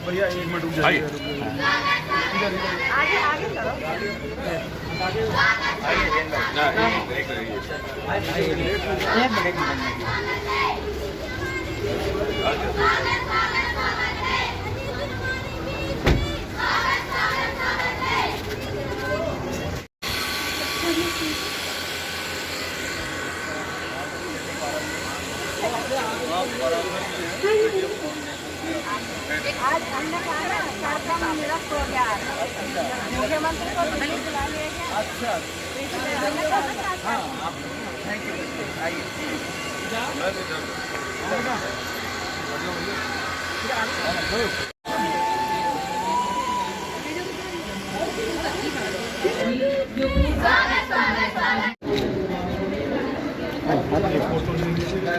भैया 1 मिनट रुक जाइए। आगे आगे करो। आज हमने कहा कार्यक्रम निरस्त हो गया, मुख्यमंत्री को दिल्ली बुला लिया गया। अच्छा, हाँ, थैंक यू। आइए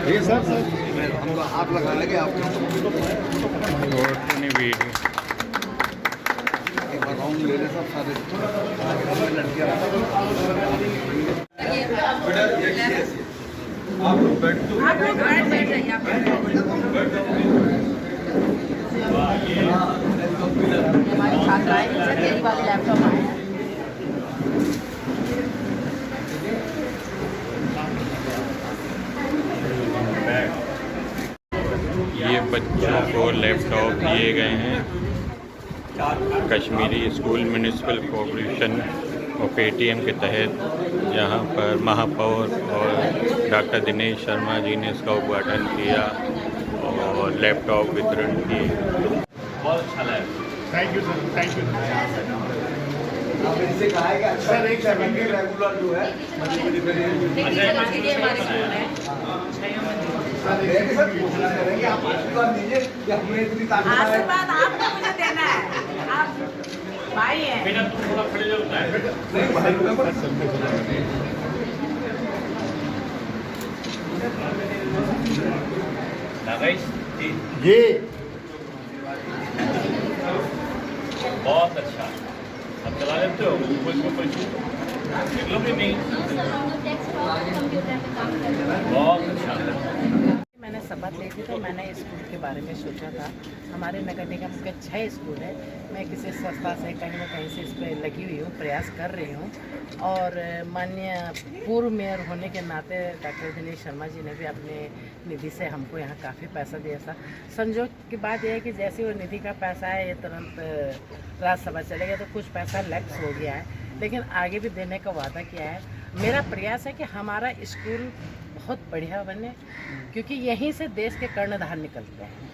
ये सर हमको हाथ लगा लेंगे आपको वीडियो एक बार राउंड ले ले सब सारे लड़कियां आप लोग बैठ जाइए हमारी छात्राएं तेरी वाली लैपटॉप आए हैं। ये बच्चों को लैपटॉप दिए गए हैं कश्मीरी स्कूल म्यूनिसिपल कॉरपोरेशन और पेटीएम के तहत, जहां पर महापौर और डॉक्टर दिनेश शर्मा जी ने इसका उद्घाटन किया और लैपटॉप वितरण किए। बहुत अच्छा लगा। Thank you sir, thank you. आप इनसे कहा है कि अच्छा एक सेकंड के रेगुलर जो है सर कोशिश करेंगे, आप आशीर्वाद दीजिए कि हमें इतनी ताकत है। आशीर्वाद आपको मुझे देना है, आप भाई हैं। बेटा तुम थोड़ा खड़े हो जाए। नहीं भाई ये ये बहुत अच्छा। अब चला लेते हो कोई देख लो कि नहीं। बहुत अच्छा। मैंने शपथ ली थी तो मैंने स्कूल के बारे में सोचा था। हमारे नगर निगम के 6 स्कूल है। मैं किसी संस्था से कहीं ना कहीं से इस पर लगी हुई हूँ, प्रयास कर रही हूँ। और माननीय पूर्व मेयर होने के नाते डॉक्टर दिनेश शर्मा जी ने भी अपने निधि से हमको यहाँ काफ़ी पैसा दिया था। संजोग की बात यह है कि जैसे वो निधि का पैसा है ये तुरंत राज्यसभा चले गया, तो कुछ पैसा लैप्स हो गया है, लेकिन आगे भी देने का वादा किया है। मेरा प्रयास है कि हमारा स्कूल बहुत बढ़िया बने, क्योंकि यहीं से देश के कर्णधार निकलते हैं।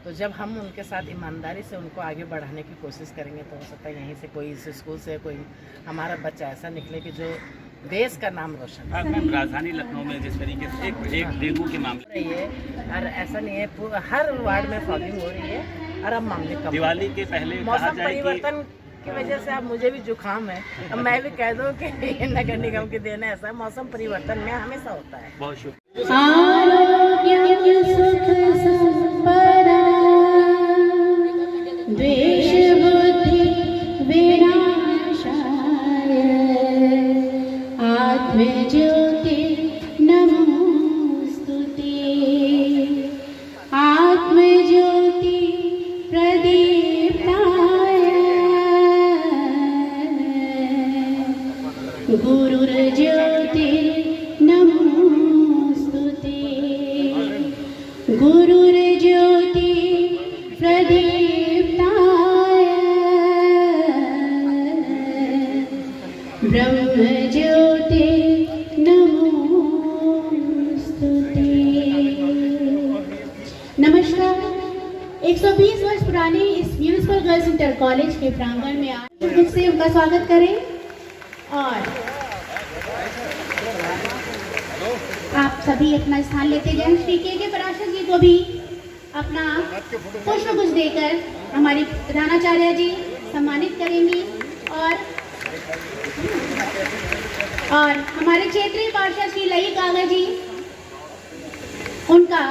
तो जब हम उनके साथ ईमानदारी से उनको आगे बढ़ाने की कोशिश करेंगे तो हो सकता है यहीं से कोई इस स्कूल से कोई हमारा बच्चा ऐसा निकले कि जो देश का नाम रोशन करे। मैम राजधानी लखनऊ में जिस तरीके से एक डेंगू के मामले रही है, और ऐसा नहीं है, हर वार्ड में फॉगिंग हो रही है और अब मामले कम। दिवाली के पहले मौसम परिवर्तन की वजह से अब मुझे भी जुकाम है, अब मैं भी कह दूं कि नगर निगम की देन ऐसा मौसम परिवर्तन में हमेशा होता है। बहुत शुक्रिया। द्वेष बुद्धि विनाशाय आत्मज्योति नमोस्तुते आत्मज्योति प्रदीप्ताय गुरुर्ज्योति नमोस्तुते गुरुर्ज्योति प्रदीप्ताय ब्रह्मज्योति नमोस्तुते। नमस्कार। 120 वर्ष पुराने इस म्यूनिसिपल गर्ल्स इंटर कॉलेज के प्रांगण में आज मुझसे उनका स्वागत करें और आप सभी अपना स्थान लेते जाएं। श्री के पराशर जी को भी अपना पुष्प गुच्छ देकर हमारी प्रधानाचार्य जी सम्मानित करेंगी और हमारे क्षेत्रीय पार्षद श्री लई कागा जी, उनका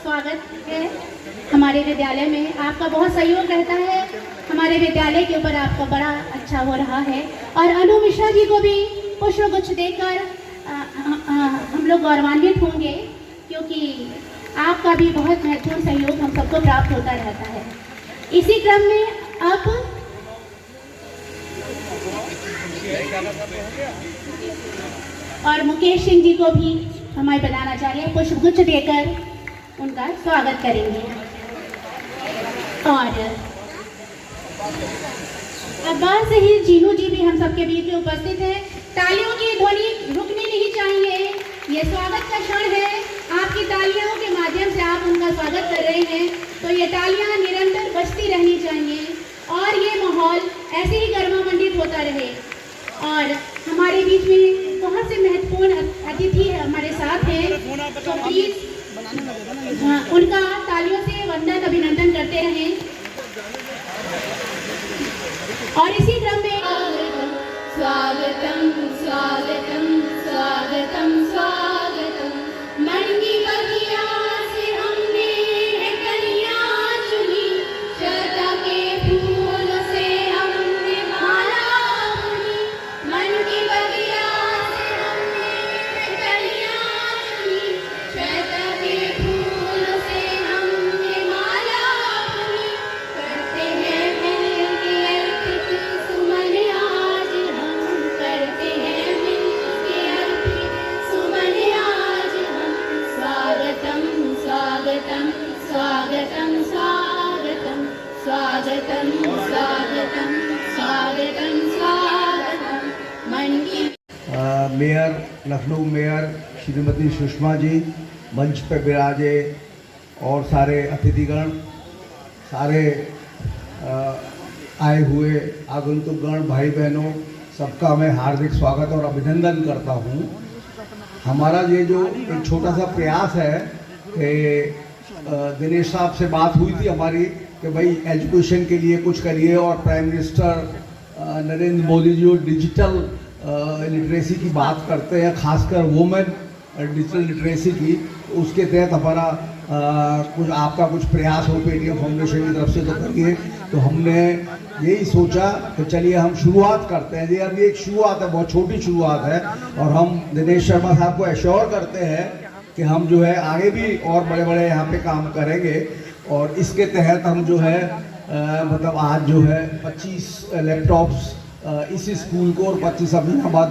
स्वागत है हमारे विद्यालय में। आपका बहुत सहयोग रहता है, हमारे विद्यालय के ऊपर आपका बड़ा अच्छा हो रहा है। और अनु मिश्रा जी को भी पुष्प गुच्छ देकर हम लोग गौरवान्वित होंगे, क्योंकि आप आपका भी बहुत महत्वपूर्ण सहयोग हम सबको प्राप्त होता रहता है। इसी क्रम में अब और मुकेश सिंह जी को भी हमारे प्रधानाचार्य पुष्पगुच्छ देकर उनका स्वागत करेंगे। और अब्बास शहीद जीनू जी भी हम सबके बीच में उपस्थित हैं। तालियों की ध्वनि रुकनी नहीं चाहिए, ये स्वागत का क्षण है। आपकी तालियों के माध्यम से आप उनका स्वागत कर रहे हैं, तो ये तालियां निरंतर बजती रहनी चाहिए और ये माहौल ऐसे ही गर्मामंडित होता रहे। और हमारे बीच में बहुत से महत्वपूर्ण अतिथि हमारे साथ हैं, तो प्लीज उनका तालियों से वंदन अभिनंदन करते रहें। और इसी क्रम में स्वागतम स्वागतम स्वागतम स्वागतम, मन की बगिया से हमने कलियां चुनी, श्रद्धा के फूल से हमने माला बुनी, मन की बगिया से हमने कलियां चुनी, श्रद्धा के फूल से हमने माला बुनी, करते हैं मिलके अर्पित सुमन आज हम, करते हैं मिलके अर्पित सुमन आज हम, स्वागतम स्वागतम स्वागतम स्वागतम स्वागतम स्वागतम स्वागतम स्वागतम, मन की मेयर लखनऊ मेयर श्रीमती सुषमा जी मंच पर विराजे और सारे अतिथिगण, सारे आए हुए आगंतुकगण, भाई बहनों, सबका मैं हार्दिक स्वागत और अभिनंदन करता हूँ। हमारा ये जो एक छोटा सा प्रयास है कि दिनेश साहब से बात हुई थी हमारी कि भाई एजुकेशन के लिए कुछ करिए, और prime minister Narendra Modi ji digital literacy की बात करते हैं, खासकर वुमेन डिजिटल लिटरेसी की। उसके तहत हमारा कुछ आपका कुछ प्रयास हो पेटीएम फाउंडेशन की तरफ से तो करिए। तो हमने यही सोचा कि चलिए हम शुरुआत करते हैं। ये अभी एक शुरुआत है, बहुत छोटी शुरुआत है, और हम दिनेश शर्मा साहब को एश्योर करते हैं कि हम जो है आगे भी और बड़े बड़े यहाँ पे काम करेंगे। और इसके तहत हम जो है मतलब आज जो है 25 लैपटॉप्स इसी स्कूल को और 25 अमीनाबाद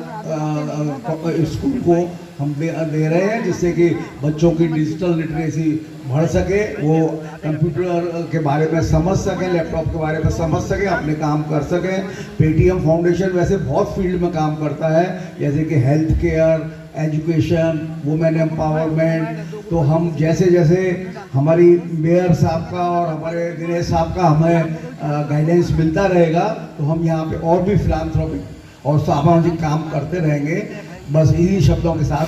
स्कूल को हम दे रहे हैं, जिससे कि बच्चों की डिजिटल लिटरेसी बढ़ सके, वो कंप्यूटर के बारे में समझ सकें, लैपटॉप के बारे में समझ सकें, अपने काम कर सकें। पेटीएम फाउंडेशन वैसे बहुत फील्ड में काम करता है, जैसे कि health care, education, women empowerment. तो हम जैसे जैसे हमारी मेयर साहब का और हमारे दिनेश साहब का हमें गाइडेंस मिलता रहेगा, तो हम यहाँ पे और भी फिलांथ्रोपिक और सामाजिक काम करते रहेंगे। बस इन्हीं शब्दों के साथ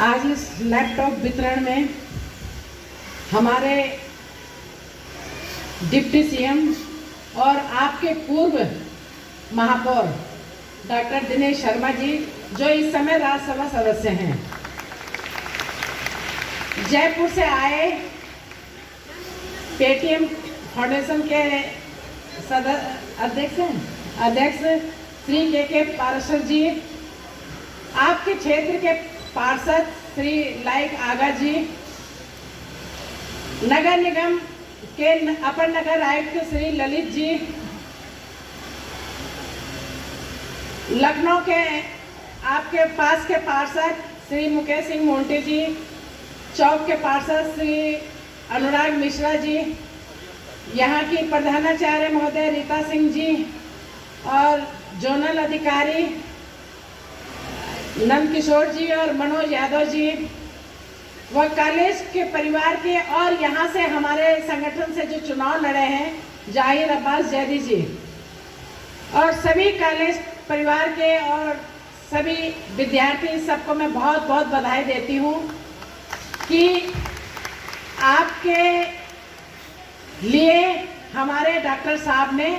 आज इस लैपटॉप वितरण में हमारे डिप्टी सीएम और आपके पूर्व महापौर डॉक्टर दिनेश शर्मा जी, जो इस समय राज्यसभा सदस्य हैं, जयपुर से आए पेटीएम फाउंडेशन के अध्यक्ष श्री के पार्षद जी, आपके क्षेत्र के पार्षद श्री लाइक आगा जी, नगर निगम के अपर नगर आयुक्त श्री ललित जी, लखनऊ के आपके पास के पार्षद श्री मुकेश सिंह मोंटे जी, चौक के पार्षद श्री अनुराग मिश्रा जी, यहाँ की प्रधानाचार्य महोदय रीता सिंह जी, और जोनल अधिकारी नंद किशोर जी और मनोज यादव जी, वह कॉलेज के परिवार के और यहाँ से हमारे संगठन से जो चुनाव लड़े हैं जाहिर अब्बास जैदी जी, और सभी कॉलेज परिवार के और सभी विद्यार्थी, सबको मैं बहुत बहुत बधाई देती हूँ कि आपके लिए हमारे डॉक्टर साहब ने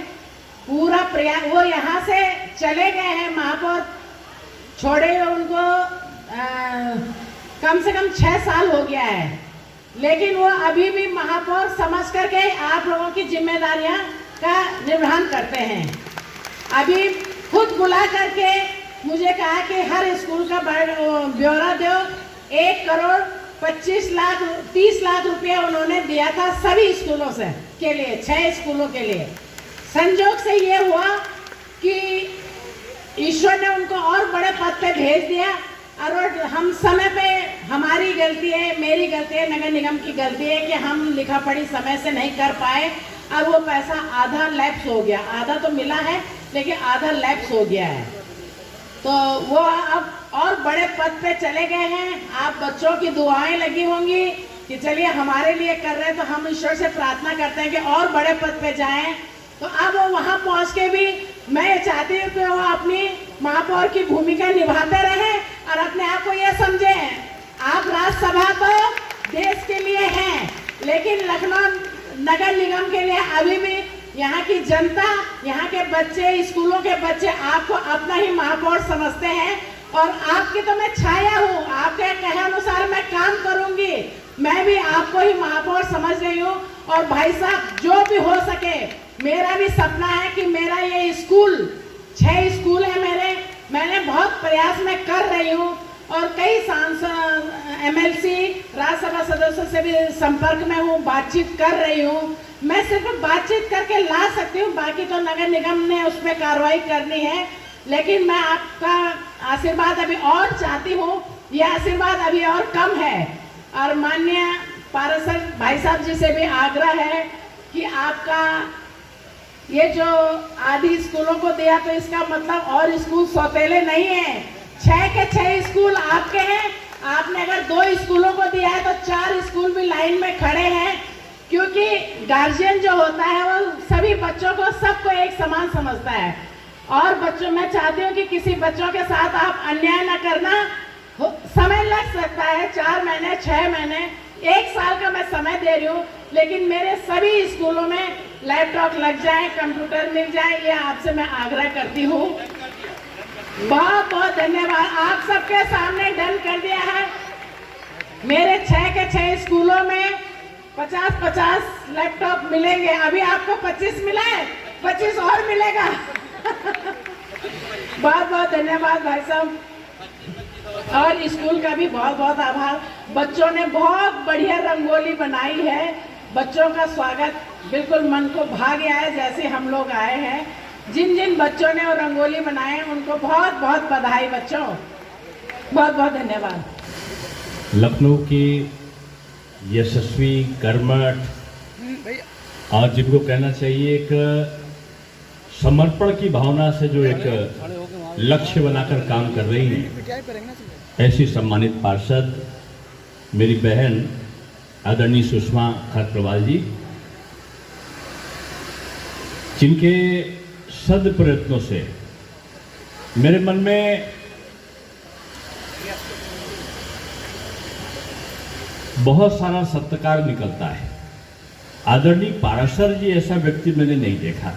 पूरा प्रयास, वो यहाँ से चले गए हैं, महापौर छोड़े हुए उनको कम से कम 6 साल हो गया है, लेकिन वो अभी भी महापौर समझ करके आप लोगों की जिम्मेदारियां का निर्वहन करते हैं। अभी खुद बुला करके मुझे कहा कि हर स्कूल का ब्यौरा दो, 1 करोड़ 25 लाख 30 लाख रुपया उन्होंने दिया था सभी स्कूलों से के लिए, 6 स्कूलों के लिए। संजोग से ये हुआ कि ईश्वर ने उनको और बड़े पद पे भेज दिया और हम समय पे, हमारी गलती है, मेरी गलती है, नगर निगम की गलती है कि हम लिखा पढ़ी समय से नहीं कर पाए और वो पैसा आधा लैप्स हो गया। आधा तो मिला है लेकिन आधा लैप्स हो गया है। तो वो अब और बड़े पद पे चले गए हैं। आप बच्चों की दुआएं लगी होंगी कि चलिए हमारे लिए कर रहे हैं, तो हम ईश्वर से प्रार्थना करते हैं कि और बड़े पद पे जाएं। तो अब वो वहाँ पहुँच के भी मैं ये चाहती हूँ कि वो अपनी महापौर की भूमिका निभाते रहें और अपने आप को ये समझें, आप राज्यसभा तो देश के लिए हैं, लेकिन लखनऊ नगर निगम के लिए अभी भी यहाँ की जनता, यहाँ के बच्चे, स्कूलों के बच्चे आपको अपना ही महापौर समझते हैं और आपकी तो मैं छाया हूँ, आपके कहे अनुसार मैं काम करूँगी। मैं भी आपको ही महापौर समझ रही हूँ और भाई साहब जो भी हो सके, मेरा भी सपना है कि मेरा ये स्कूल, 6 स्कूल है मेरे, मैंने बहुत प्रयास मैं कर रही हूँ और कई सांसद, MLC, राज्यसभा सदस्यों से भी संपर्क में हूँ, बातचीत कर रही हूँ। मैं सिर्फ बातचीत करके ला सकती हूँ, बाकी तो नगर निगम ने उस पर कार्रवाई करनी है। लेकिन मैं आपका आशीर्वाद अभी और चाहती हूँ, ये आशीर्वाद अभी और कम है और माननीय पार्षद भाई साहब जी से भी आग्रह है कि आपका ये जो आदि स्कूलों को दिया तो इसका मतलब और स्कूल सौतेले नहीं है। 6 के 6 स्कूल आपके हैं। आपने अगर 2 स्कूलों को दिया है तो 4 स्कूल भी लाइन में खड़े हैं, क्योंकि गार्जियन जो होता है वो सभी बच्चों को, सबको एक समान समझता है। और बच्चों, मैं चाहती हूँ कि किसी बच्चों के साथ आप अन्याय न करना। समय लग सकता है, 4 महीने, 6 महीने, 1 साल का मैं समय दे रही हूँ, लेकिन मेरे सभी स्कूलों में लैपटॉप लग जाए, कंप्यूटर मिल जाए, ये आपसे मैं आग्रह करती हूँ। बहुत बहुत धन्यवाद। आप सबके सामने डन कर दिया है। मेरे 6 के 6 स्कूलों में 50-50 लैपटॉप मिलेंगे। अभी आपको 25 मिला है, 25 और मिलेगा। बहुत बहुत धन्यवाद भाई साहब और स्कूल का भी बहुत बहुत आभार। बच्चों ने बहुत बढ़िया रंगोली बनाई है। बच्चों का स्वागत बिल्कुल मन को भा गया है, जैसे हम लोग आए हैं। जिन जिन बच्चों ने वो रंगोली बनाए हैं उनको बहुत बहुत बधाई। बच्चों बहुत बहुत धन्यवाद। लखनऊ की यशस्वी, कर्मठ और जिनको कहना चाहिए एक समर्पण की भावना से जो एक लक्ष्य बनाकर काम कर रही हैं, ऐसी सम्मानित पार्षद मेरी बहन आदरणीय सुषमा खरकरवाल जी, जिनके सद प्रयत्नों से मेरे मन में बहुत सारा सत्कार निकलता है। आदरणीय पाराशर जी ऐसा व्यक्ति मैंने नहीं देखा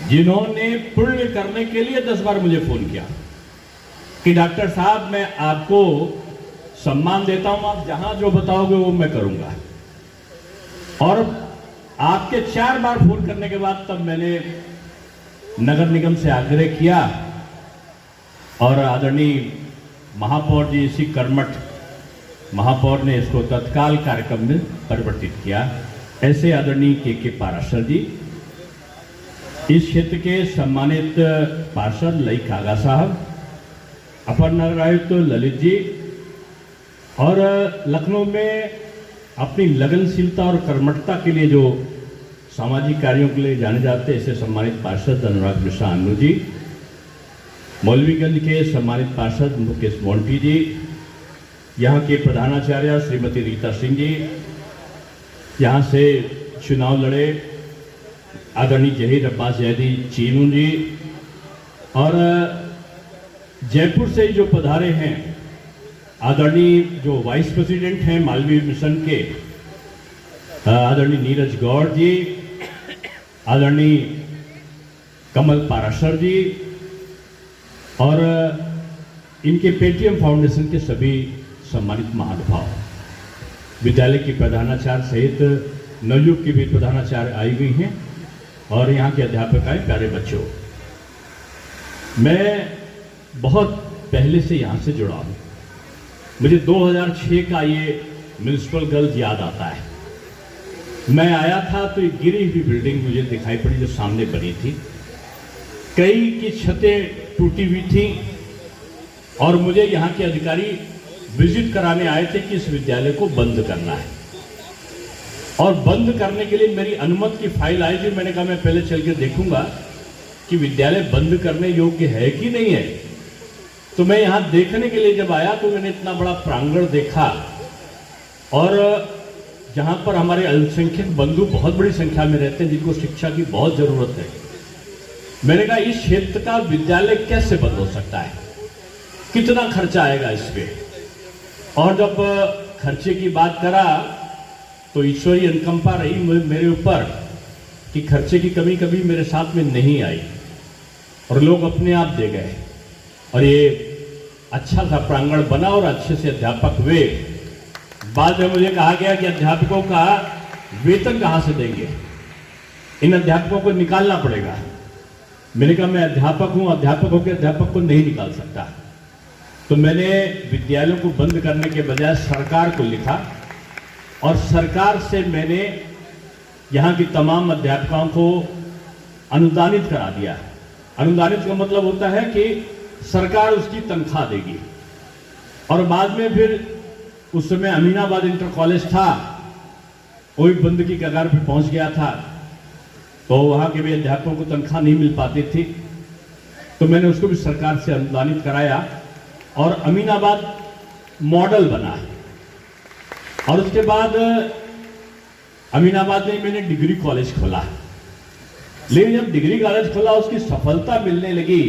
जिन्होंने पुण्य करने के लिए 10 बार मुझे फोन किया कि डॉक्टर साहब मैं आपको सम्मान देता हूं, आप जहां जो बताओगे वो मैं करूंगा। और आपके 4 बार फोन करने के बाद तब मैंने नगर निगम से आग्रह किया और आदरणीय महापौर जी, इसी कर्मठ महापौर ने इसको तत्काल कार्यक्रम में परिवर्तित किया। ऐसे आदरणीय के पाराशर जी, इस क्षेत्र के सम्मानित पार्षद लई कागा साहब, अपर नगर आयुक्त ललित जी और लखनऊ में अपनी लगनशीलता और कर्मठता के लिए जो सामाजिक कार्यों के लिए जाने जाते हैं, ऐसे सम्मानित पार्षद अनुराग मिश्रा अन्नू जी, मौलवीगंज के सम्मानित पार्षद मुकेश मोंटी जी, यहाँ के प्रधानाचार्य श्रीमती रीता सिंह जी, यहाँ से चुनाव लड़े आदरणीय जहीर अब्बास जैदी चीनू जी, और जयपुर से जो पधारे हैं आदरणीय जो वाइस प्रेसिडेंट हैं मालवीय मिशन के आदरणीय नीरज गौड़ जी, आदरणीय कमल पाराशर जी और इनके पेटीएम फाउंडेशन के सभी सम्मानित महानुभाव, विद्यालय की प्रधानाचार्य सहित नवयुग की भी प्रधानाचार्य आई हुई हैं और यहाँ के अध्यापक आए, प्यारे बच्चों, मैं बहुत पहले से यहाँ से जुड़ा हूँ मुझे 2006 का ये म्यूनिसिपल गर्ल्स याद आता है। मैं आया था तो एक गिरी हुई बिल्डिंग मुझे दिखाई पड़ी जो सामने बनी थी, कई की छतें टूटी हुई थी और मुझे यहाँ के अधिकारी विजिट कराने आए थे कि इस विद्यालय को बंद करना है। और बंद करने के लिए मेरी अनुमति की फाइल आई थी। मैंने कहा मैं पहले चल के देखूंगा कि विद्यालय बंद करने योग्य है कि नहीं है। तो मैं यहाँ देखने के लिए जब आया तो मैंने इतना बड़ा प्रांगण देखा और जहाँ पर हमारे अल्पसंख्यक बंधु बहुत बड़ी संख्या में रहते हैं जिनको शिक्षा की बहुत जरूरत है, मैंने कहा इस क्षेत्र का विद्यालय कैसे बंद हो सकता है, कितना खर्चा आएगा इस पे। और जब खर्चे की बात करा तो ईश्वरीय अनुकंपा रही मेरे ऊपर कि खर्चे की कमी कभी मेरे साथ में नहीं आई और लोग अपने आप दे गए और ये अच्छा सा प्रांगण बना और अच्छे से अध्यापक हुए। बाद में मुझे कहा गया कि अध्यापकों का वेतन कहाँ से देंगे, इन अध्यापकों को निकालना पड़ेगा। मैंने कहा मैं अध्यापक हूँ, अध्यापकों के अध्यापक को नहीं निकाल सकता। तो मैंने विद्यालयों को बंद करने के बजाय सरकार को लिखा और सरकार से मैंने यहाँ की तमाम अध्यापकों को अनुदानित करा दिया। अनुदानित का मतलब होता है कि सरकार उसकी तनख्वाह देगी। और बाद में फिर उस समय अमीनाबाद इंटर कॉलेज था, वो भी बंद की कगार पर पहुंच गया था, तो वहाँ के भी अध्यापकों को तनख्वाह नहीं मिल पाती थी। तो मैंने उसको भी सरकार से अनुदानित कराया और अमीनाबाद मॉडल बना। और उसके बाद अमीनाबाद में मैंने डिग्री कॉलेज खोला। लेकिन जब डिग्री कॉलेज खोला उसकी सफलता मिलने लगी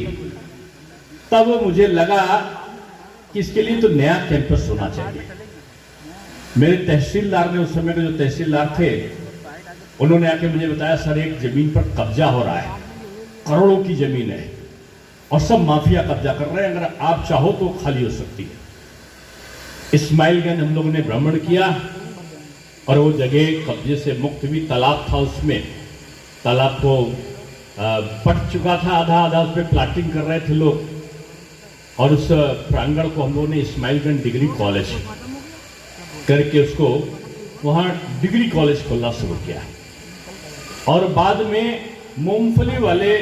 तब मुझे लगा कि इसके लिए तो नया कैंपस होना चाहिए। मेरे तहसीलदार ने, उस समय के जो तहसीलदार थे, उन्होंने आके मुझे बताया सर एक जमीन पर कब्जा हो रहा है, करोड़ों की जमीन है और सब माफिया कब्जा कर रहे हैं, अगर आप चाहो तो खाली हो सकती है। इस्माइलगंज हम लोगों ने भ्रमण किया और वो जगह कब्जे से मुक्त हुई। तालाब था, उसमें तालाब को पट चुका था आधा आधा, उस पर प्लाटिंग कर रहे थे लोग। और उस प्रांगण को हम लोगों ने इस्माइलगंज डिग्री कॉलेज करके उसको वहाँ डिग्री कॉलेज खोलना शुरू किया। और बाद में मूंगफली वाले,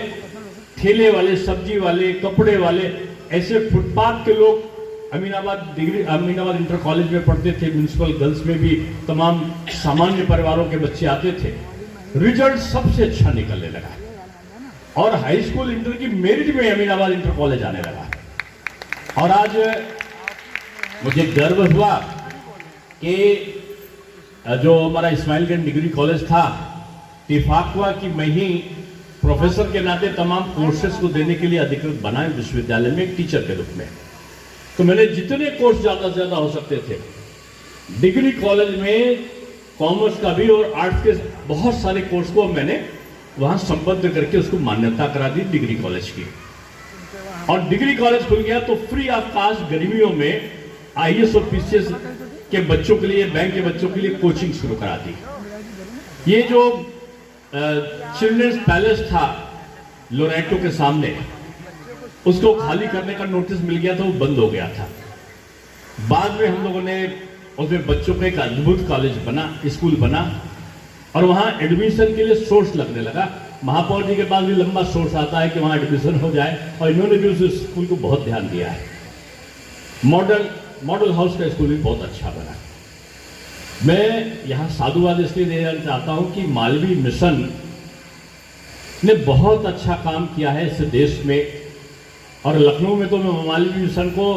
ठेले वाले, सब्जी वाले, कपड़े वाले, ऐसे फुटपाथ के लोग अमीनाबाद इंटर कॉलेज में पढ़ते थे। म्यूनिसिपल गर्ल्स में भी तमाम सामान्य परिवारों के बच्चे आते थे। रिजल्ट सबसे अच्छा निकलने लगा और हाई स्कूल इंटर की मेरिट में अमीनाबाद इंटर कॉलेज आने लगा। और आज मुझे गर्व हुआ कि जो हमारा इस्माइलगंज डिग्री कॉलेज था, इत्तेफाक हुआ कि मैं ही प्रोफेसर के नाते तमाम कोर्सेज को देने के लिए अधिकृत बना विश्वविद्यालय में एक टीचर के रूप में। तो मैंने जितने कोर्स ज़्यादा से ज़्यादा हो सकते थे डिग्री कॉलेज में, कॉमर्स का भी और आर्ट्स के बहुत सारे कोर्स को मैंने वहाँ संबद्ध करके उसको मान्यता करा दी डिग्री कॉलेज की। और डिग्री कॉलेज खुल गया तो फ्री ऑफ कॉस्ट गर्मियों में IAS और PCS के बच्चों के लिए, बैंक के बच्चों के लिए कोचिंग शुरू करा दी। ये जो चिल्ड्रंस पैलेस था लोरेटो के सामने, उसको खाली करने का नोटिस मिल गया था, वो बंद हो गया था। बाद में हम लोगों ने उसमें बच्चों का एक अद्भुत कॉलेज बना, स्कूल बना और वहाँ एडमिशन के लिए सोर्स लगने लगा। महापौर जी के पास भी लंबा सोर्स आता है कि वहाँ एडमिशन हो जाए और इन्होंने भी उस स्कूल को बहुत ध्यान दिया है। मॉडल हाउस का स्कूल भी बहुत अच्छा बना। मैं यहाँ साधुवाद इसलिए देना चाहता हूँ कि मालवीय मिशन ने बहुत अच्छा काम किया है इस देश में। और लखनऊ में तो मैं मालवीय मिशन को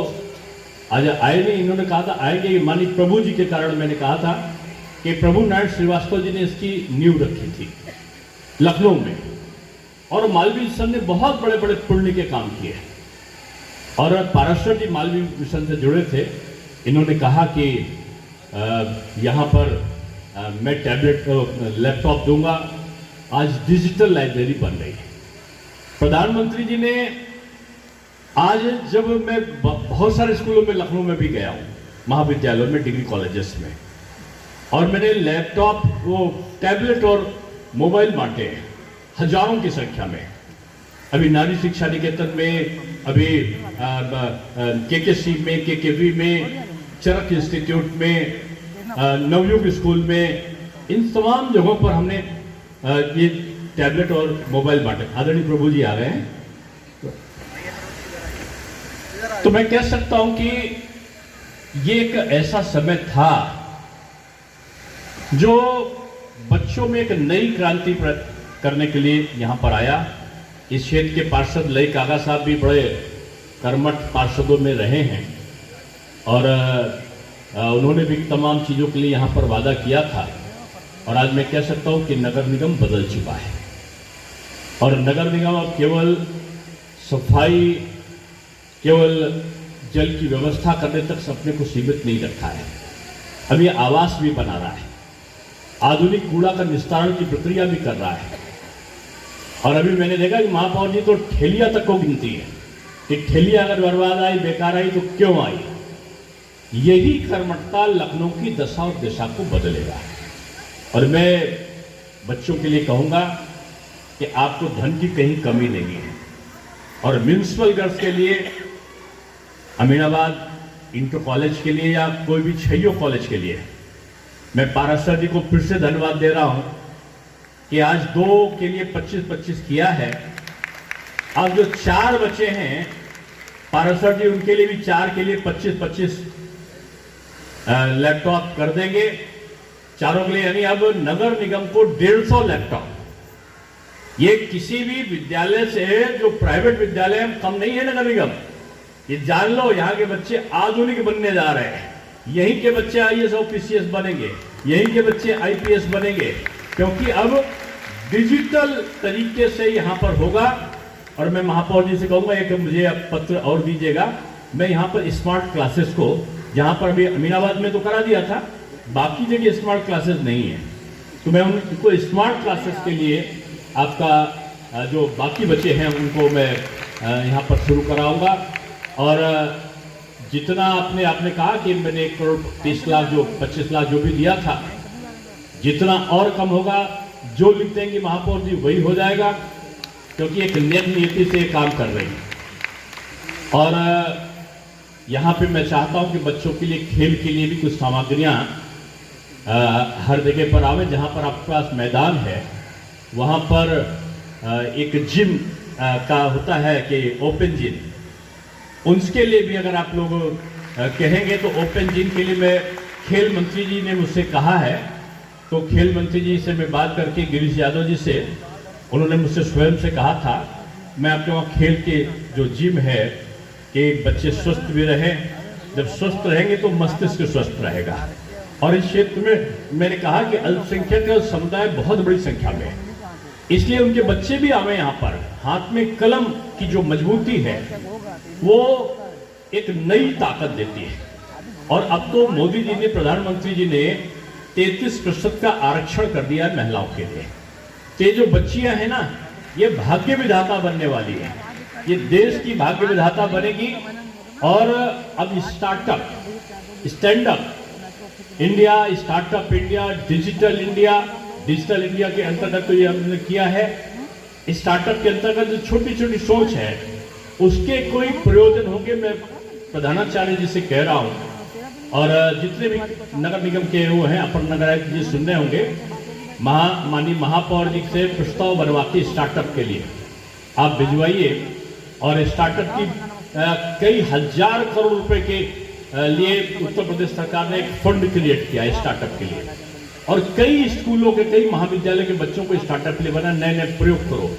आज आए नहीं, इन्होंने कहा था आएंगे, माननीय प्रभु जी के कारण मैंने कहा था कि प्रभु नारायण श्रीवास्तव जी ने इसकी नींव रखी थी लखनऊ में। और मालवीय मिशन ने बहुत बड़े बड़े पुण्य के काम किए। और पाराशर जी मालवीय मिशन से जुड़े थे, इन्होंने कहा कि यहाँ पर मैं टैबलेट लैपटॉप दूंगा। आज डिजिटल लाइब्रेरी बन रही है। प्रधानमंत्री जी ने आज, जब मैं बहुत सारे स्कूलों में लखनऊ में भी गया हूँ, महाविद्यालयों में, डिग्री कॉलेजेस में, और मैंने लैपटॉप, वो टैबलेट और मोबाइल बांटे हैं हजारों की संख्या में। अभी नारी शिक्षा निकेतन में, अभी KKC में, KKV में, चरक इंस्टीट्यूट में, नवयुग स्कूल में, इन तमाम जगहों पर हमने ये टैबलेट और मोबाइल बांटे। आदरणीय प्रभु जी आ गए हैं। तो मैं कह सकता हूं कि ये एक ऐसा समय था जो बच्चों में एक नई क्रांति करने के लिए यहां पर आया। इस क्षेत्र के पार्षद लई कागा साहब भी बड़े कर्मठ पार्षदों में रहे हैं और उन्होंने भी तमाम चीज़ों के लिए यहाँ पर वादा किया था। और आज मैं कह सकता हूँ कि नगर निगम बदल चुका है और नगर निगम अब केवल सफाई, केवल जल की व्यवस्था करने तक अपने को सीमित नहीं रखा है, अब ये आवास भी बना रहा है, आधुनिक कूड़ा का निस्तारण की प्रक्रिया भी कर रहा है। और अभी मैंने देखा कि महापौर जी तो ठेलिया तक को गिनती है कि ठेलिया अगर बर्बाद आई, बेकार आई तो क्यों आई। यही कर्मठता लखनऊ की दशा और दिशा को बदलेगा। और मैं बच्चों के लिए कहूंगा कि आपको धन की कहीं कमी नहीं है। और म्यूनिसिपल गर्ल्स के लिए अमीनाबाद इंटर कॉलेज के लिए या कोई भी छैयो कॉलेज के लिए मैं पारासर जी को फिर से धन्यवाद दे रहा हूं कि आज 2 के लिए 25-25 किया है। अब जो 4 बचे हैं पारासर जी, उनके लिए भी 4 के लिए 25-25 लैपटॉप कर देंगे चारों के लिए। यानी अब नगर निगम को 150 लैपटॉप, ये किसी भी विद्यालय से, जो प्राइवेट विद्यालय है, कम नहीं है नगर निगम। ये जान लो, यहाँ के बच्चे आधुनिक बनने जा रहे हैं। यहीं के बच्चे IAS ऑफिसियर्स बनेंगे, यहीं के बच्चे IPS बनेंगे, क्योंकि अब डिजिटल तरीके से यहाँ पर होगा। और मैं महापौर जी से कहूँगा एक मुझे अब पत्र और दीजिएगा। मैं यहाँ पर स्मार्ट क्लासेस को, जहाँ पर अभी अमीनाबाद में तो करा दिया था, बाकी जगह स्मार्ट क्लासेस नहीं है, तो मैं उनको स्मार्ट क्लासेस के लिए आपका जो बाकी बच्चे हैं उनको मैं यहाँ पर शुरू कराऊंगा। और जितना आपने कहा कि मैंने 1 करोड़ 30 लाख जो 25 लाख जो भी दिया था, जितना और कम होगा, जो लिख देंगे महापौर जी वही हो जाएगा, क्योंकि एक नेक नीति से काम कर रही है। और यहाँ पे मैं चाहता हूँ कि बच्चों के लिए खेल के लिए भी कुछ सामग्रियाँ हर जगह पर आवे। जहाँ पर आपके पास मैदान है वहाँ पर एक जिम का होता है कि ओपन जिम, उसके लिए भी अगर आप लोग कहेंगे तो ओपन जिम के लिए मैं, खेल मंत्री जी ने मुझसे कहा है, तो खेल मंत्री जी से मैं बात करके गिरीश यादव जी से, उन्होंने मुझसे स्वयं से कहा था मैं आपके वहाँ खेल के जो जिम है कि बच्चे स्वस्थ भी रहें, जब स्वस्थ रहेंगे तो मस्तिष्क स्वस्थ रहेगा। और इस क्षेत्र में मैंने कहा कि अल्पसंख्यक समुदाय बहुत बड़ी संख्या में है, इसलिए उनके बच्चे भी आवे यहाँ पर। हाथ में कलम की जो मजबूती है वो एक नई ताकत देती है। और अब तो मोदी जी ने, प्रधानमंत्री जी ने 33% का आरक्षण कर दिया है महिलाओं के लिए। तो ये जो बच्चियां हैं ना, ये भाग्य विधाता बनने वाली है, ये देश की भाग्य विधाता बनेगी। और अब startup, stand up India, startup India, digital India के अंतर्गत तो ये हमने किया है। स्टार्टअप के अंतर्गत जो छोटी छोटी सोच है उसके कोई प्रयोजन होंगे, मैं प्रधानाचार्य जी से कह रहा हूँ। और जितने भी नगर निगम के वो हैं, अपर नगर आयुक्त जी सुन रहे होंगे, माननीय महापौर जी से प्रस्ताव बनवाते स्टार्टअप के लिए आप भिजवाइए। और स्टार्टअप की कई हजार करोड़ रुपए के लिए उत्तर प्रदेश सरकार ने एक फंड क्रिएट किया है स्टार्टअप के लिए। और कई स्कूलों के, कई महाविद्यालय के बच्चों को स्टार्टअप के लिए बना, नए नए प्रयोग करो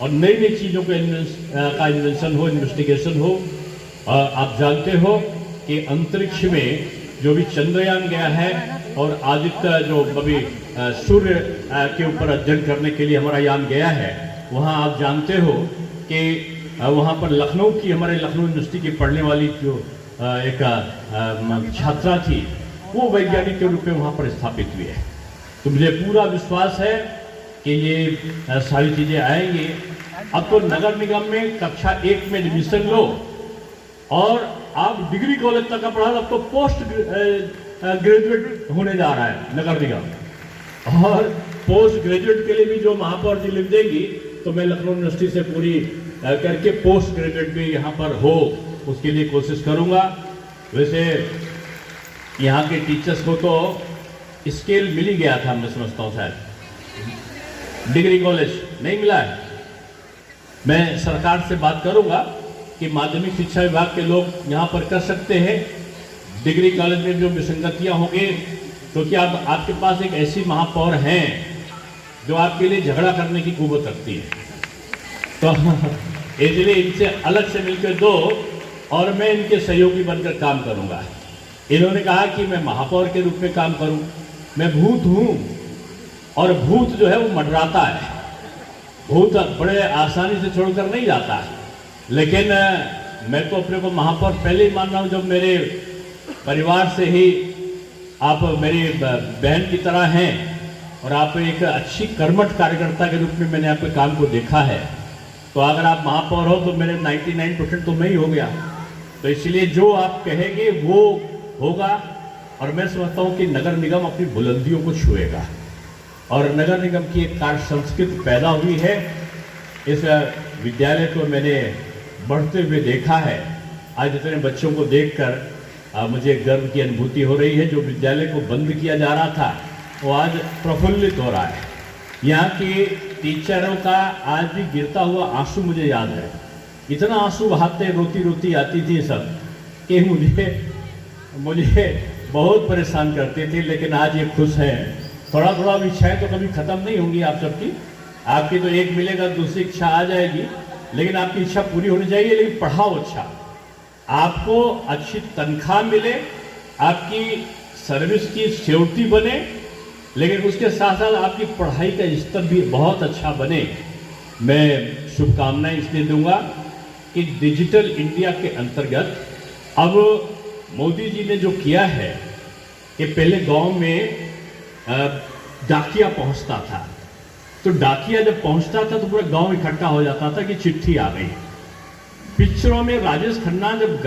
और नई नई चीज़ों का इन्वेंशन हो, इन्वेस्टिगेशन हो। आप जानते हो कि अंतरिक्ष में जो भी चंद्रयान गया है और आदित्य जो अभी सूर्य के ऊपर अध्ययन करने के लिए हमारा यान गया है, वहाँ आप जानते हो कि वहाँ पर लखनऊ की, हमारे लखनऊ यूनिवर्सिटी की पढ़ने वाली जो एक छात्रा थी, वो वैज्ञानिक के रूप में वहाँ पर स्थापित हुई है। तो मुझे पूरा विश्वास है कि ये सारी चीज़ें आएंगी। अब तो नगर निगम में कक्षा 1 में एडमिशन लो और आप डिग्री कॉलेज तक का पढ़ा, अब तो पोस्ट ग्रेजुएट होने जा रहा है नगर निगम। और पोस्ट ग्रेजुएट के लिए भी जो महापौर जी लिख देंगी, तो मैं लखनऊ यूनिवर्सिटी से पूरी करके पोस्ट ग्रेजुएट भी यहाँ पर हो, उसके लिए कोशिश करूँगा। वैसे यहाँ के टीचर्स को तो स्केल मिल ही गया था, मैं समझता हूँ शायद डिग्री कॉलेज नहीं मिला है। मैं सरकार से बात करूँगा कि माध्यमिक शिक्षा विभाग के लोग यहाँ पर कर सकते हैं डिग्री कॉलेज में जो विसंगतियाँ होंगी, क्योंकि आपके पास एक ऐसी महापौर हैं जो आपके लिए झगड़ा करने की कुव्वत रखती है, तो इसलिए इनसे अलग से मिलकर दो और मैं इनके सहयोगी बनकर काम करूँगा। इन्होंने कहा कि मैं महापौर के रूप में काम करूँ, मैं भूत हूँ और भूत जो है वो मंडराता है, भूत बड़े आसानी से छोड़कर नहीं जाता है। लेकिन मैं तो अपने को महापौर पहले ही मान रहा हूँ, जब मेरे परिवार से ही आप मेरी बहन की तरह हैं और आप एक अच्छी कर्मठ कार्यकर्ता के रूप में मैंने आपके काम को देखा है, तो अगर आप महापौर हो तो मेरे 99% तो मैं ही हो गया। तो इसलिए जो आप कहेंगे वो होगा और मैं समझता हूँ कि नगर निगम अपनी बुलंदियों को छुएगा और नगर निगम की एक कार्य संस्कृति पैदा हुई है। इस विद्यालय को मैंने बढ़ते हुए देखा है, आज इतने बच्चों को देखकर मुझे गर्व की अनुभूति हो रही है। जो विद्यालय को बंद किया जा रहा था वो आज प्रफुल्लित हो रहा है। यहाँ की टीचरों का आज भी गिरता हुआ आंसू मुझे याद है, इतना आंसू बहाते रोती रोती आती थी सब कि मुझे बहुत परेशान करते थे। लेकिन आज ये खुश हैं, थोड़ा थोड़ा इच्छाएं तो कभी ख़त्म नहीं होंगी आप सबकी, आपकी तो एक मिलेगा दूसरी इच्छा आ जाएगी, लेकिन आपकी इच्छा पूरी होनी चाहिए। लेकिन पढ़ाओ अच्छा, आपको अच्छी तनख्वाह मिले, आपकी सर्विस की सिक्योरिटी बने, लेकिन उसके साथ साथ आपकी पढ़ाई का स्तर भी बहुत अच्छा बने। मैं शुभकामनाएं इसलिए दूंगा कि डिजिटल इंडिया के अंतर्गत अब मोदी जी ने जो किया है कि पहले गांव में डाकिया पहुंचता था, तो डाकिया जब पहुंचता था तो पूरा गांव इकट्ठा हो जाता था कि चिट्ठी आ गई। पिक्चरों में राजेश खन्ना जब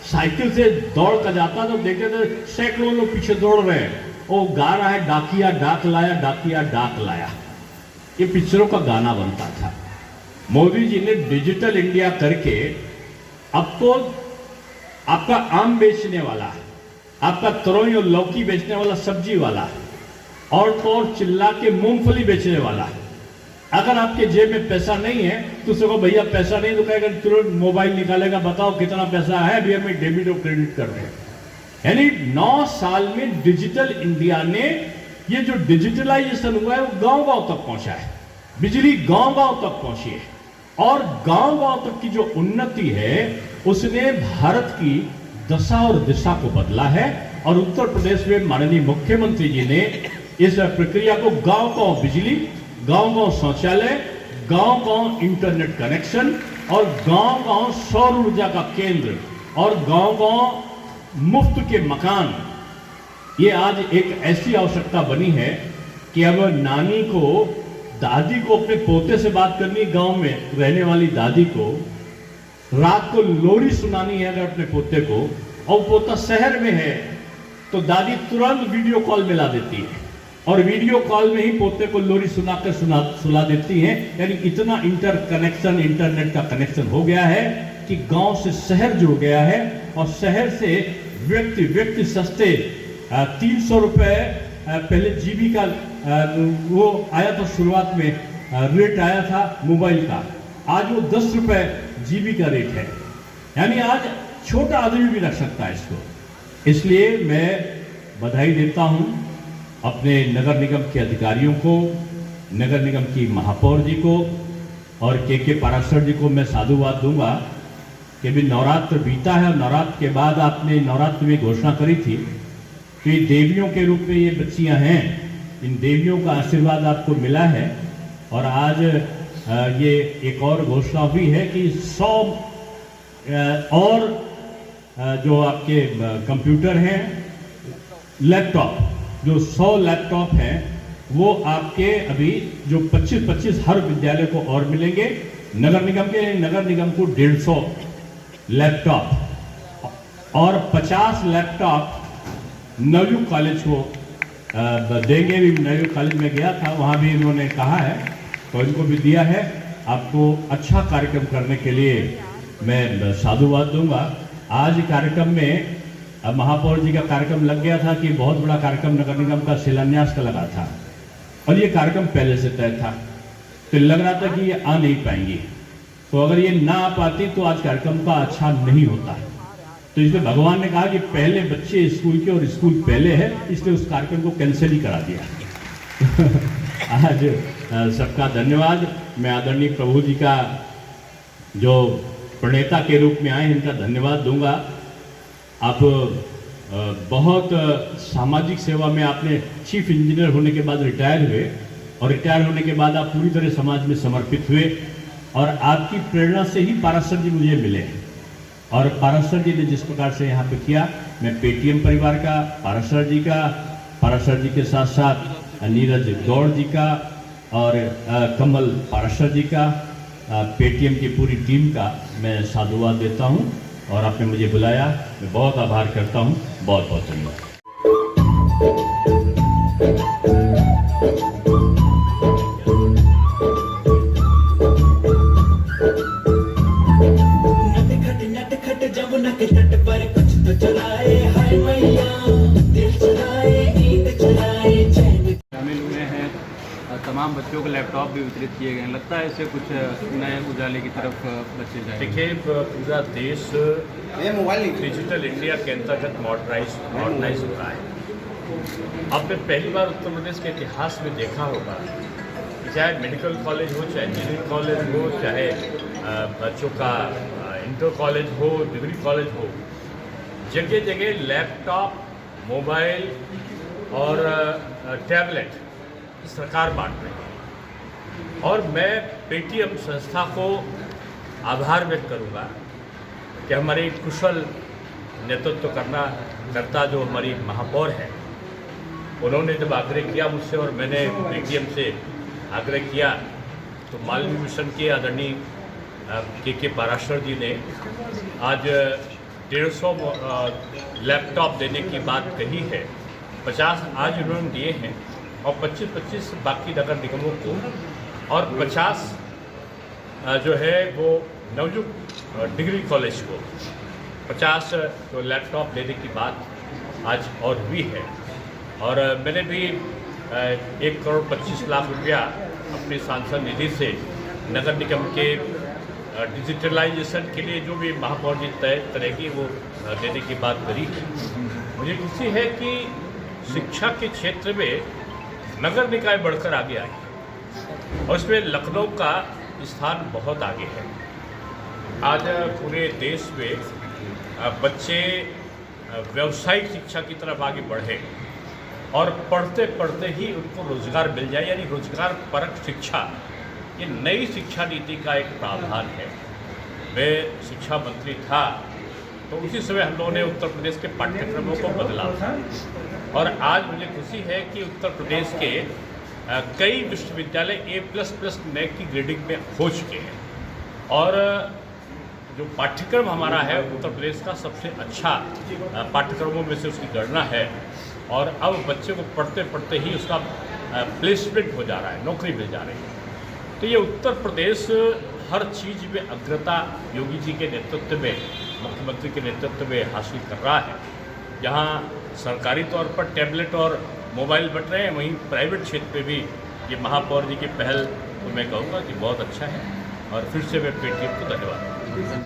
साइकिल से दौड़ कर जाता तो देखते थे सैकड़ों लोग पीछे दौड़ रहे हैं, वो गा रहा है डाकिया डाक लाया, डाकिया डाक लाया, ये पिक्चरों का गाना बनता था। मोदी जी ने डिजिटल इंडिया करके अब तो आपका आम बेचने वाला, आपका तरोई और लौकी बेचने वाला, सब्जी वाला और तो और चिल्ला के मूंगफली बेचने वाला, अगर आपके जेब में पैसा नहीं है तो उसको कहो भैया पैसा नहीं, तो कहेगा तुरंत मोबाइल निकालेगा, बताओ कितना पैसा है, अभी हमें डेबिट और क्रेडिट कर रहे हैं। यानी 9 साल में डिजिटल इंडिया ने ये जो डिजिटलाइजेशन हुआ है वो गांव-गांव तक पहुंचा है, बिजली गांव-गांव तक पहुंची है और गांव-गांव तक की जो उन्नति है उसने भारत की दशा और दिशा को बदला है। और उत्तर प्रदेश में माननीय मुख्यमंत्री जी ने इस प्रक्रिया को गांव-गांव बिजली, गांव-गांव शौचालय, गांव-गांव इंटरनेट कनेक्शन और गांव-गांव सौर ऊर्जा का केंद्र और गांव-गांव मुफ्त के मकान, ये आज एक ऐसी आवश्यकता बनी है कि अब नानी को, दादी को अपने पोते से बात करनी, गांव में रहने वाली दादी को रात को लोरी सुनानी है अगर अपने पोते को, और पोता शहर में है तो दादी तुरंत वीडियो कॉल मिला देती है और वीडियो कॉल में ही पोते को लोरी सुनाकर सुला देती है। यानी इतना इंटरकनेक्शन, इंटरनेट का कनेक्शन हो गया है कि गांव से शहर जुड़ गया है और शहर से व्यक्ति सस्ते 300 रुपए पहले जीबी का वो आया था, शुरुआत में रेट आया था मोबाइल का, आज वो 10 रुपए जीबी का रेट है। यानी आज छोटा आदमी भी रख सकता है इसको। इसलिए मैं बधाई देता हूं अपने नगर निगम के अधिकारियों को, नगर निगम की महापौर जी को और के पाराशर जी को मैं साधुवाद दूंगा कि भी नवरात्र बीता है और नवरात्र के बाद आपने नवरात्र में घोषणा करी थी कि देवियों के रूप में ये बच्चियां हैं, इन देवियों का आशीर्वाद आपको मिला है और आज ये एक और घोषणा हुई है कि 100 और जो आपके कंप्यूटर हैं, लैपटॉप, जो 100 लैपटॉप हैं वो आपके अभी जो 25-25 हर विद्यालय को और मिलेंगे। नगर निगम को 150 लैपटॉप और 50 लैपटॉप नवयुग कॉलेज को देंगे। भी नवयुग कॉलेज में गया था, वहाँ भी इन्होंने कहा है तो इनको भी दिया है। आपको अच्छा कार्यक्रम करने के लिए मैं साधुवाद दूंगा। आज कार्यक्रम में अब महापौर जी का कार्यक्रम लग गया था कि बहुत बड़ा कार्यक्रम नगर निगम का शिलान्यास का लगा था और ये कार्यक्रम पहले से तय था, तो लग रहा था कि ये आ नहीं पाएंगी, तो अगर ये ना आ पाती तो आज कार्यक्रम का अच्छा नहीं होता। तो इसलिए भगवान ने कहा कि पहले बच्चे स्कूल के और स्कूल पहले है, इसलिए उस कार्यक्रम को कैंसिल ही करा दिया। आज सबका धन्यवाद। मैं आदरणीय प्रभु जी का जो प्रणेता के रूप में आए इनका धन्यवाद दूंगा। आप बहुत सामाजिक सेवा में आपने चीफ इंजीनियर होने के बाद रिटायर हुए और रिटायर होने के बाद आप पूरी तरह समाज में समर्पित हुए और आपकी प्रेरणा से ही पाराशर जी मुझे मिले और पाराशर जी ने जिस प्रकार से यहाँ पे किया, मैं पेटीएम परिवार का, पाराशर जी के साथ साथ नीरज गौड़ जी का और कमल पाराशर जी का, पेटीएम की पूरी टीम का मैं साधुवाद देता हूँ और आपने मुझे बुलाया, मैं बहुत आभार करता हूँ। बहुत बहुत धन्यवाद। शामिल हुए हैं, तमाम बच्चों को लैपटॉप भी वितरित किए गए हैं। लगता है इससे कुछ नए उजाले की तरफ बच्चे जाएंगे। देखिए, पूरा देश डिजिटल इंडिया के अंतर्गत मॉडर्नाइज हो रहा है। आपने पहली बार उत्तर प्रदेश के इतिहास में देखा होगा, चाहे मेडिकल कॉलेज हो, चाहे इंजीनियरिंग कॉलेज हो, चाहे बच्चों का इंटर कॉलेज हो, डिग्री कॉलेज हो, जगह जगह लैपटॉप, मोबाइल और टैबलेट सरकार बांट रही है। और मैं पेटीएम संस्था को आभार व्यक्त करूंगा कि हमारे कुशल नेतृत्व करता जो हमारी महापौर है, उन्होंने जब आग्रह किया मुझसे और मैंने पेटीएम से आग्रह किया, तो मालवीय मिशन के आदरणीय के पाराशर जी ने आज 150 लैपटॉप देने की बात कही है। 50 आज उन्होंने दिए हैं और 25-25 बाकी नगर निगमों को और 50 जो है वो नवयुक्त डिग्री कॉलेज को 50 जो लैपटॉप देने की बात आज और हुई है। और मैंने भी 1 करोड़ 25 लाख रुपया अपनी सांसद निधि से नगर निगम के डिजिटलाइजेशन के लिए जो भी महापौर जी तय करेगी वो देने की बात करी है। मुझे खुशी है कि शिक्षा के क्षेत्र में नगर निकाय बढ़कर आगे आई और इसमें लखनऊ का स्थान बहुत आगे है। आज पूरे देश में बच्चे व्यावसायिक शिक्षा की तरफ आगे बढ़े और पढ़ते पढ़ते ही उनको रोजगार मिल जाए, यानी रोजगार परक शिक्षा, ये नई शिक्षा नीति का एक प्रावधान है। मैं शिक्षा मंत्री था तो उसी समय हम लोगों ने उत्तर प्रदेश के पाठ्यक्रमों को बदला था और आज मुझे खुशी है कि उत्तर प्रदेश के कई विश्वविद्यालय A++ नैक की ग्रेडिंग में हो चुके हैं और जो पाठ्यक्रम हमारा है उत्तर प्रदेश का सबसे अच्छा पाठ्यक्रमों में से उसकी गणना है और अब बच्चे को पढ़ते पढ़ते ही उसका प्लेसमेंट हो जा रहा है, नौकरी मिल जा रही है। तो ये उत्तर प्रदेश हर चीज़ में अग्रता योगी जी के नेतृत्व में, मुख्यमंत्री के नेतृत्व में हासिल कर रहा है। जहाँ सरकारी तौर पर टैबलेट और मोबाइल बंट रहे हैं, वहीं प्राइवेट क्षेत्र में भी ये महापौर जी की पहल तो मैं कहूँगा कि बहुत अच्छा है और फिर से मैं पेटीएम को धन्यवाद।